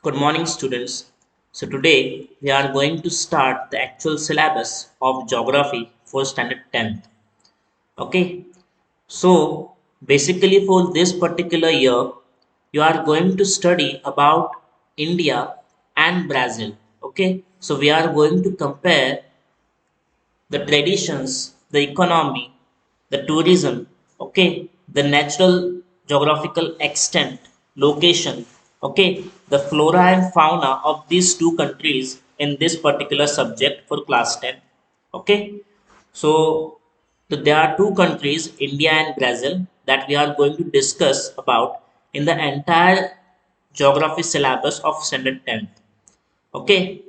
Good morning, students. So, today we are going to start the actual syllabus of geography for standard 10th. Okay, so basically, for this particular year, you are going to study about India and Brazil. Okay, so we are going to compare the traditions, the economy, the tourism, okay, the natural geographical extent, location, okay, the flora and fauna of these two countries in this particular subject for class 10. Okay, so there are two countries, India and Brazil, that we are going to discuss about in the entire geography syllabus of standard 10th. Okay,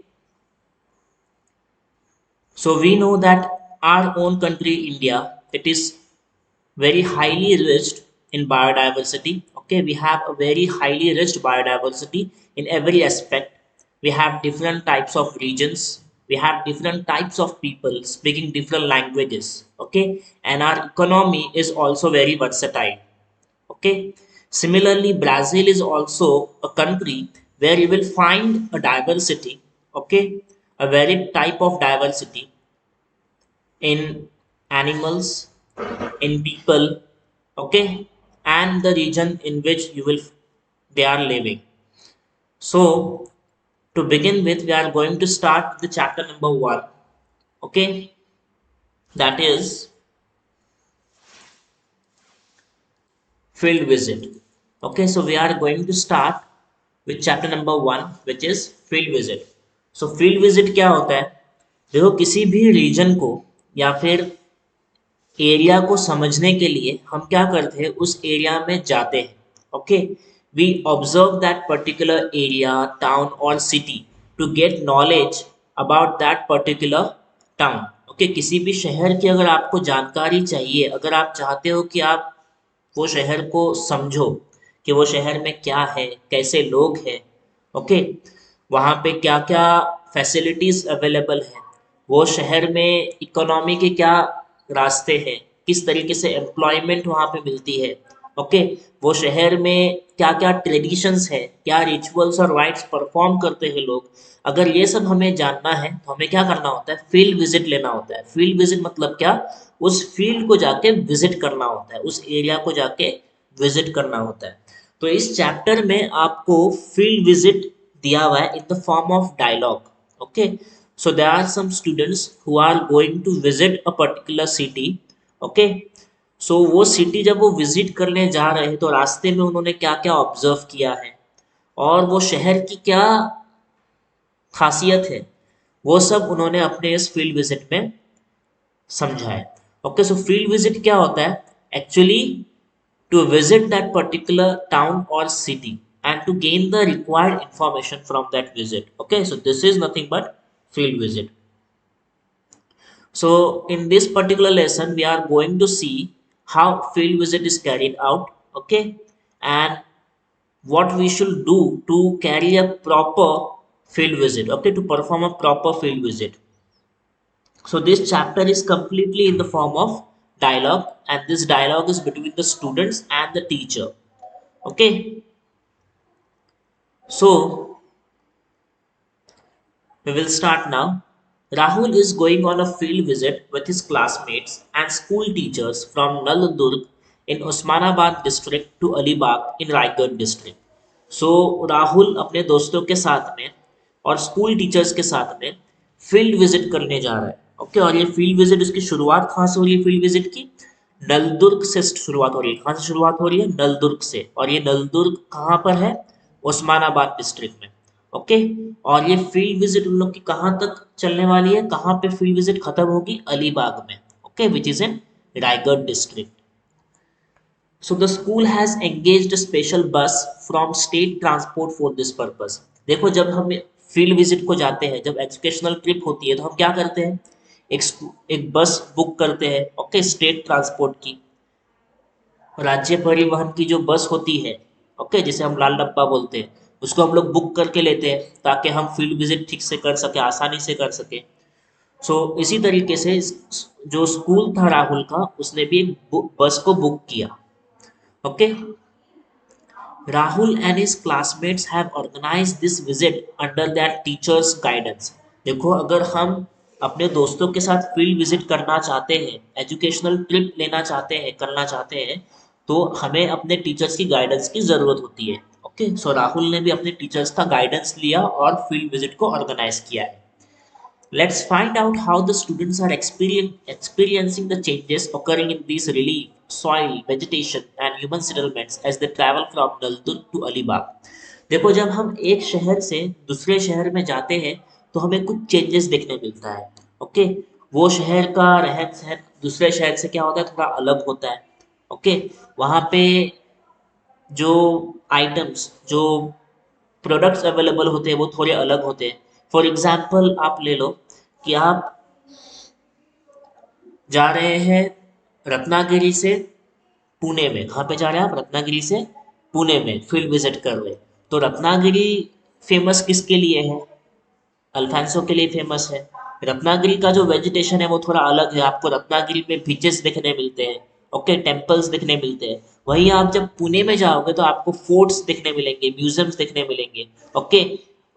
so we know that our own country, India, it is very highly rich in biodiversity. Okay, we have a very highly rich biodiversity in every aspect. We have different types of regions. We have different types of people speaking different languages. Okay, and our economy is also very versatile. Okay, similarly, Brazil is also a country where you will find a diversity. Okay, a very type of diversity in animals, in people, okay, and the region in which you will they are living. So to begin with, we are going to start the chapter number 1. Okay, that is field visit. Okay, so we are going to start with chapter number 1, which is field visit. So field visit क्या होता है? देखो, किसी भी reason को या फिर area को समझने के लिए हम क्या करते हैं, उस एरिया में जाते हैं. Okay, we observe that particular area, town और city to get knowledge about that particular town. Okay, किसी भी शहर की अगर आपको जानकारी चाहिए, अगर आप चाहते हो कि आप वो शहर को समझो कि वो शहर में क्या है, कैसे लोग हैं, ओके, वहाँ पे क्या क्या फैसिलिटीज़ अवेलेबल हैं, वो शहर में इकोनॉमी के क्या रास्ते हैं, किस तरीके से एम्प्लॉयमेंट वहाँ पे मिलती है, ओके, वो शहर में क्या क्या ट्रेडिशंस है, क्या रिचुअल्स और राइट्स परफॉर्म करते हैं लोग. अगर ये सब हमें जानना है तो हमें क्या करना होता है, फील्ड विजिट लेना होता है. फील्ड विजिट मतलब क्या, उस फील्ड को जाके विजिट करना होता है, उस एरिया को जाके विजिट करना होता है. तो इस चैप्टर में आपको फील्ड विजिट दिया हुआ है in the form of dialogue. Okay, so there are some students who are going to visit a particular city. Okay, so वो सिटी जब वो विजिट करने जा रहे हैं तो रास्ते में उन्होंने क्या क्या ऑब्जर्व किया है और वो शहर की क्या खासियत है, वो सब उन्होंने अपने इस फील्ड विजिट में समझा है. ओके, सो फील्ड विजिट क्या होता है actually, to visit that particular town और city and to gain the required information from that visit. Okay, so this is nothing but field visit. So in this particular lesson, we are going to see how field visit is carried out, okay, and what we should do to carry a proper field visit, okay, to perform a proper field visit. So this chapter is completely in the form of dialogue, and this dialogue is between the students and the teacher. Okay, so we will start now. Rahul is going on a field visit with his classmates and school teachers from Naladurg in Osmanabad district to Alibag in Raigad district. So Rahul अपने दोस्तों के साथ में और school teachers के साथ में field visit करने जा रहा है. ओके, और ये फील्ड विजिट उसकी शुरुआत कहाँ से हो रही है, फील्ड विजिट की नलदुर्ग से शुरुआत हो रही है. कहाँ से शुरुआत हो रही है, नलदुर्ग से. और ये नलदुर्ग कहाँ पर है, उस्मानाबाद डिस्ट्रिक्ट में. ओके, और ये फील्ड विजिट उन लोग की कहाँ तक चलने वाली है, कहाँ पे फील्ड विजिट खत्म होगी, अलीबाग में. Okay, which is in Raigad district. So the school has engaged a special bus from state transport for this purpose. देखो, जब हम फील्ड विजिट को जाते हैं, जब एजुकेशनल ट्रिप होती है तो हम क्या करते हैं, एक एक बस बुक करते हैं. ओके, स्टेट ट्रांसपोर्ट की, राज्य परिवहन की जो बस होती है, ओके, जिसे हम लाल डब्बा बोलते हैं, उसको हम लोग बुक करके लेते हैं ताकि हम फील्ड विजिट ठीक से कर सके, आसानी से कर सके. सो इसी तरीके से जो स्कूल था राहुल का, उसने भी एक बस को बुक किया. Okay, Rahul and his classmates have organized this visit under their teachers guidance. देखो, अगर हम अपने दोस्तों के साथ फील्ड विजिट करना चाहते हैं, एजुकेशनल ट्रिप लेना चाहते हैं, करना चाहते हैं, तो हमें अपने टीचर्स की गाइडेंस की ज़रूरत होती है। ओके, सो राहुल ने भी अपने टीचर्स का गाइडेंस लिया और फील्ड विजिट को ऑर्गेनाइज किया है। Let's find out how the students are experiencing the changes occurring in these relief, soil, vegetation, and human settlements as they travel from Naldur to Alibag. देखो, जब हम एक शहर से दूसरे शहर में जाते हैं तो हमें कुछ चेंजेस देखने मिलता है। ओके, वो शहर का रहन सहन दूसरे शहर से क्या होता है, थोड़ा अलग होता है। ओके, वहाँ पे जो आइटम्स, जो प्रोडक्ट्स अवेलेबल होते हैं वो थोड़े अलग होते हैं। फॉर एग्जाम्पल आप ले लो कि आप जा रहे हैं रत्नागिरी से पुणे में। कहाँ पे जा रहे हैं आप? रत्नागिरी से पुणे में फील्ड विजिट कर रहे हैं। तो रत्नागिरी फेमस किसके लिए है? अल्फांसो के लिए फेमस है। रत्नागिरी का जो वेजिटेशन है वो थोड़ा अलग है। आपको रत्नागिरी में बीचेस देखने मिलते हैं, ओके, टेम्पल्स देखने मिलते हैं। वहीं आप जब पुणे में जाओगे तो आपको फोर्ट्स देखने मिलेंगे, म्यूजियम्स देखने मिलेंगे। ओके,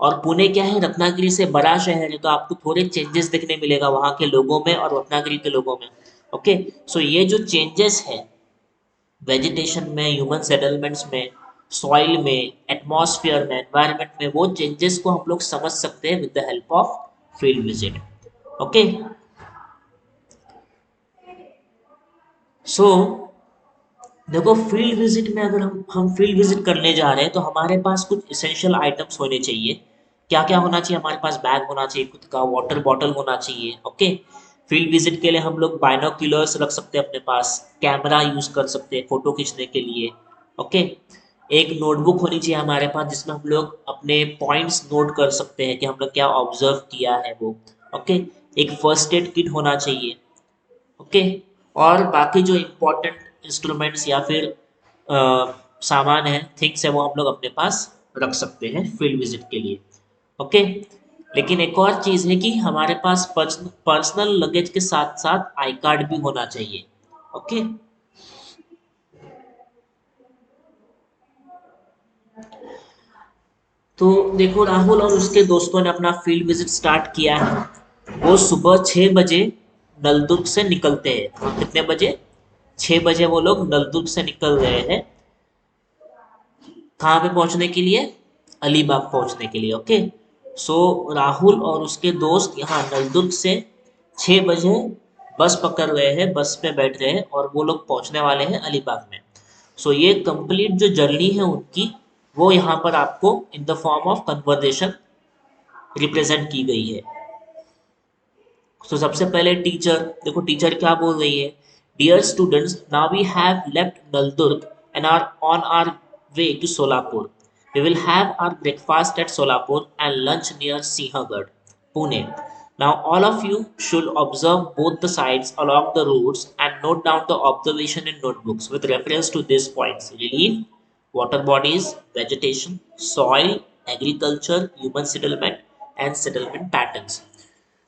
और पुणे क्या है, रत्नागिरी से बड़ा शहर है, तो आपको थोड़े चेंजेस देखने मिलेगा वहाँ के लोगों में और रत्नागिरी के लोगों में। ओके, सो ये जो चेंजेस है वेजिटेशन में, ह्यूमन सेटलमेंट्स में, सॉइल में, एटमॉस्फेयर में, एनवायरनमेंट में, वो चेंजेस को हम लोग समझ सकते हैं with the help of field visit. Okay, so देखो, फील्ड विजिट में अगर हम फील्ड विजिट करने जा रहे हैं तो हमारे पास कुछ इसेंशियल आइटम्स होने चाहिए। क्या क्या होना चाहिए? हमारे पास बैग होना चाहिए, खुद का वाटर बॉटल होना चाहिए। ओके, फील्ड विजिट के लिए हम लोग बाइनोक्यूलर्स रख सकते हैं अपने पास, कैमरा यूज कर सकते हैं फोटो खींचने के लिए। ओके, एक नोटबुक होनी चाहिए हमारे पास जिसमें हम लोग अपने पॉइंट्स नोट कर सकते हैं कि हम लोग क्या ऑब्जर्व किया है वो। ओके, एक फर्स्ट एड किट होना चाहिए। ओके, और बाकी जो इम्पोर्टेंट इंस्ट्रूमेंट्स या फिर सामान है, थिंग्स है, वो हम लोग अपने पास रख सकते हैं फील्ड विजिट के लिए। ओके, लेकिन एक और चीज़ है कि हमारे पास पर्सनल लगेज के साथ साथ आई कार्ड भी होना चाहिए। ओके, तो देखो, राहुल और उसके दोस्तों ने अपना फील्ड विजिट स्टार्ट किया है। वो सुबह 6 बजे नलदुर्ग से निकलते हैं। कितने बजे? 6 बजे वो लोग नलदुर्ग से निकल रहे हैं। कहाँ पे पहुंचने के लिए? अलीबाग पहुंचने के लिए। ओके, सो राहुल और उसके दोस्त यहाँ नलदुर्ग से 6 बजे बस पकड़ रहे हैं, बस पे बैठ रहे हैं और वो लोग पहुंचने वाले हैं अलीबाग में। सो ये कंप्लीट जो जर्नी है उनकी, वो यहाँ पर आपको इन the form of conversation represent की गई है। तो सबसे पहले टीचर, देखो टीचर क्या बोल रही है। Dear students, now we have left Naldurg and are on our way to Solapur. We will have our breakfast at Solapur and lunch near Sinhagad, Pune. Now all of you should observe both the sides along the routes and note down the observation in notebooks with reference to these points: relief, water bodies, vegetation, soil, agriculture, human settlement, and settlement patterns.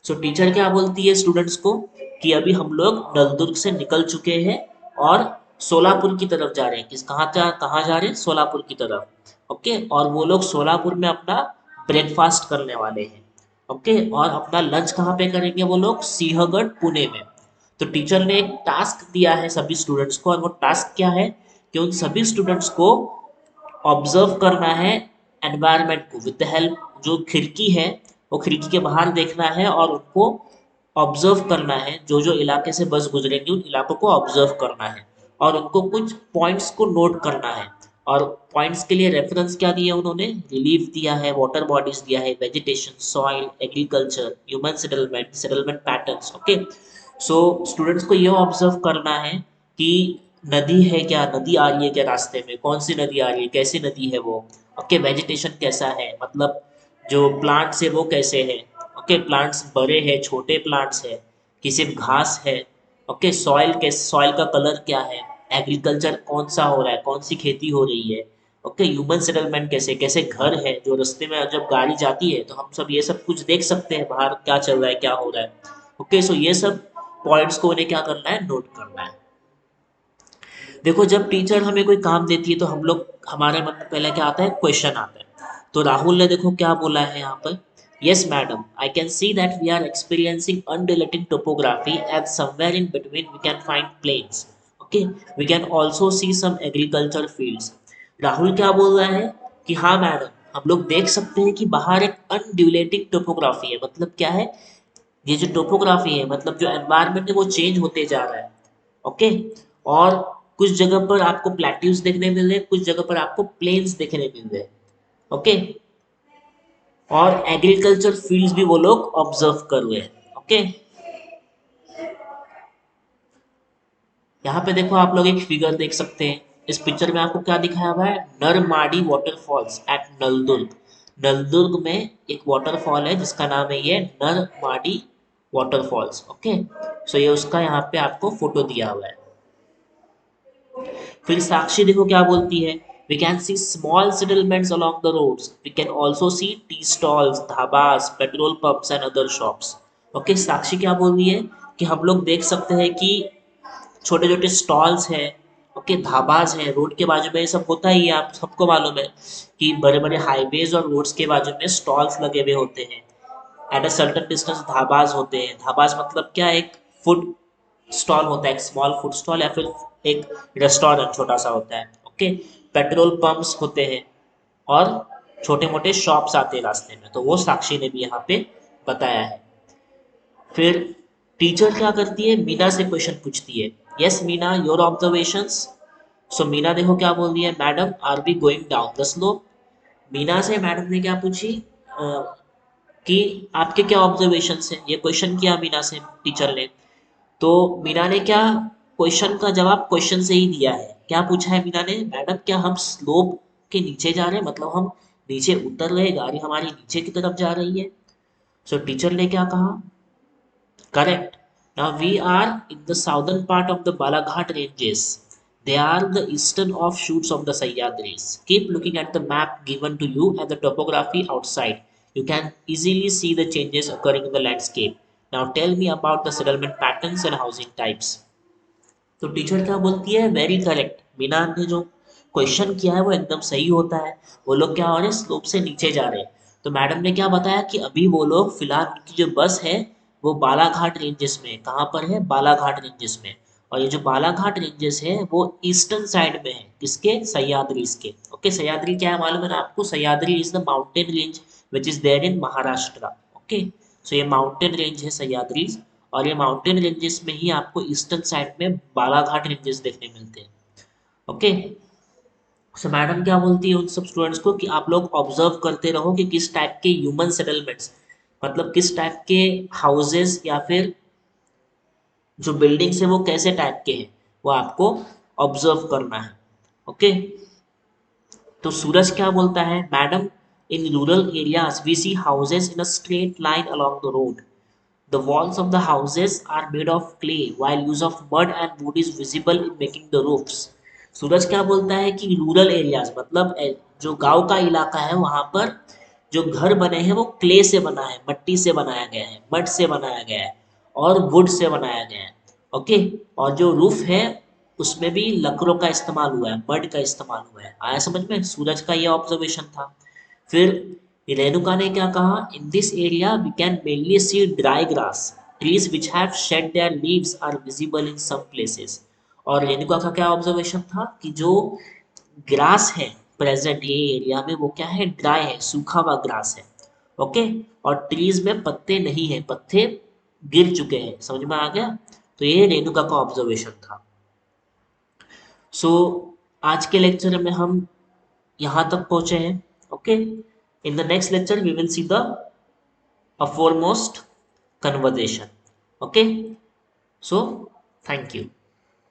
So teacher क्या बोलती है students को कि अभी हम लोग नलदुर्ग से निकल चुके हैं और सोलापुर की तरफ जा रहे हैं। कहाँ जा रहे हैं? सोलापुर की तरफ। ओके, और वो लोग सोलापुर में अपना ब्रेकफास्ट करने वाले हैं। ओके, और अपना लंच कहाँ पे करेंगे वो लोग? सिंहगढ़, पुणे में। तो टीचर ने एक टास्क दिया है सभी स्टूडेंट्स को, और वो टास्क क्या है कि उन सभी स्टूडेंट्स को ऑब्जर्व करना है एनवायरनमेंट को विद द हेल्प, जो खिड़की है वो खिड़की के बाहर देखना है और उनको ऑब्जर्व करना है। जो जो इलाके से बस गुजरेंगी उन इलाकों को ऑब्जर्व करना है और उनको कुछ पॉइंट्स को नोट करना है। और पॉइंट्स के लिए रेफरेंस क्या दिया उन्होंने? रिलीफ दिया है, वाटर बॉडीज दिया है, vegetation, soil, agriculture, human settlement, settlement patterns. Okay, so students को ये ऑब्जर्व करना है कि नदी है क्या, नदी आ रही है क्या रास्ते में, कौन सी नदी आ रही है, कैसी नदी है वो। ओके, वेजिटेशन कैसा है, मतलब जो प्लांट्स है वो कैसे है। ओके, प्लांट्स बड़े हैं, छोटे प्लांट्स है, कि सिर्फ घास है। ओके, सॉइल के सॉइल का कलर क्या है, एग्रीकल्चर कौन सा हो रहा है, कौन सी खेती हो रही है। ओके, ह्यूमन सेटलमेंट कैसे कैसे घर है, जो रास्ते में जब गाड़ी जाती है तो हम सब ये सब कुछ देख सकते हैं बाहर क्या चल रहा है, क्या हो रहा है। ओके, सो ये सब पॉइंट्स को उन्हें क्या करना है? नोट करना है। देखो जब टीचर हमें कोई काम देती है तो हम लोग हमारे मन में पहले क्या आता है, क्वेश्चन आता है। तो राहुल ने देखो क्या बोला है यहाँ पर, yes madam I can see that we are experiencing unrelated topography and somewhere in between we can find plains. Okay, we can also see some agriculture fields. Rahul क्या बोल रहा है कि हाँ मैडम, हम लोग देख सकते हैं कि बाहर एक अनड्यूलेटिंग टोपोग्राफी है। मतलब क्या है, ये जो टोपोग्राफी है, मतलब जो एनवायरनमेंट है वो चेंज होते जा रहा है। ओके, और कुछ जगह पर आपको प्लेट्यूज देखने मिल रहे हैं, कुछ जगह पर आपको प्लेन्स देखने मिल रहे हैं। ओके, और एग्रीकल्चर फील्ड्स भी वो लोग ऑब्जर्व कर रहे हैं। ओके, यहाँ पे देखो आप लोग एक फिगर देख सकते हैं। इस पिक्चर में आपको क्या दिखाया हुआ है, नरमाड़ी वाटरफॉल्स एट नलदुर्ग। नलदुर्ग में एक वाटरफॉल है जिसका नाम है ये नरमाड़ी वाटरफॉल्स। ओके, सो ये उसका यहाँ पे आपको फोटो दिया हुआ है। फिर साक्षी देखो क्या बोलती है, we can see small settlements along the roads, we can also see tea stalls, dhabas, petrol pumps and other shops. Okay, Sakshi क्या बोल रही है कि हम लोग देख सकते हैं कि छोटे छोटे स्टॉल्स हैं। ओके, धाबाज हैं, रोड के बाजू में ये सब होता ही है, आप सबको मालूम है कि बड़े बड़े हाईवेज और रोड्स के बाजू में स्टॉल्स लगे हुए होते हैं। एट अ सर्टेन डिस्टेंस धाबाज होते हैं। धाबाज मतलब क्या, एक फूड स्टॉल होता है, एक स्मॉल फूड स्टॉल या फिर एक रेस्टोरेंट छोटा सा होता है। ओके, पेट्रोल पंप्स होते हैं और छोटे मोटे शॉप्स आते हैं रास्ते में, तो वो साक्षी ने भी यहाँ पे बताया है। फिर टीचर क्या करती है, मीना से क्वेश्चन पूछती है, yes Meena your observations. So Meena देखो क्या बोल रही है, madam are we going down the slope. Meena से मैडम ने क्या पूछी, कि आपके क्या ऑब्जर्वेशंस हैं, ये क्वेश्चन किया मीना से टीचर ने। तो मीना ने क्या, क्वेश्चन का जवाब क्वेश्चन से ही दिया है। क्या पूछा है मीना ने, मैडम क्या हम स्लोप के नीचे जा रहे हैं, मतलब हम नीचे उतर रहे हैं, गाड़ी हमारी नीचे की तरफ जा रही है। सो टीचर ने क्या कहा, correct. Now we are in the southern part of the Balaghat ranges. They are the eastern offshoots of the Sahyadris. Keep looking at the map given to you and the topography outside. You can easily see the changes occurring in the landscape. Now tell me about the settlement patterns and housing types. तो teacher क्या बोलती है, very correct, Meena ने जो question किया है वो एकदम सही होता है। वो लोग क्या हो रहे हैं, स्लोप से नीचे जा रहे हैं। तो मैडम ने क्या बताया कि अभी वो लोग फिलहाल उनकी जो बस है वो बालाघाट रेंजेस में, कहाँ पर है, बालाघाट रेंजेस में। और ये जो बालाघाट रेंजेस है वो ईस्टर्न साइड में है, किसके, सह्याद्रीज के। ओके, सह्याद्री क्या है मालूम है ना आपको, Sahyadri is the mountain range which is there in Maharashtra. Okay, so ये माउंटेन रेंज है सह्याद्री, और ये माउंटेन रेंजेस में ही आपको ईस्टर्न साइड में बालाघाट रेंजेस देखने मिलते हैं। ओके, सो मैडम क्या बोलती है उन सब स्टूडेंट्स को कि आप लोग ऑब्जर्व करते रहो कि किस टाइप के ह्यूमन सेटलमेंट्स, मतलब किस टाइप के हाउसेस या फिर जो बिल्डिंग्स है वो कैसे टाइप के हैं, वो आपको ऑब्जर्व करना है। ओके, तो सूरज क्या बोलता है, madam in rural areas we see houses in a straight line along the road. The walls of the houses are made of clay while use of mud and wood is visible in making the roofs. सूरज क्या बोलता है कि rural areas मतलब जो गांव का इलाका है वहां पर जो घर बने हैं वो क्ले से बना है, मिट्टी से बनाया गया है, मड से बनाया गया है और वुड से बनाया गया है। ओके, और जो रूफ है उसमें भी लकड़ों का इस्तेमाल हुआ है, मड का इस्तेमाल हुआ है। आया समझ में, सूरज का ये ऑब्जर्वेशन था। फिर रेणुका ने क्या कहा, in this area we can mainly see dry grass, trees which have shed their leaves are visible in some places. और रेणुका का क्या ऑब्जर्वेशन था कि जो ग्रास है प्रेजेंट ये एरिया में वो क्या है, ड्राई है, सूखा हुआ ग्रास है। ओके, और ट्रीज में पत्ते नहीं है, पत्ते गिर चुके हैं। समझ में आ गया, तो ये रेणुका का ऑब्जर्वेशन था। सो आज के लेक्चर में हम यहाँ तक पहुंचे हैं। Okay, in the next lecture we will see the a foremost conversation. Okay, so thank you.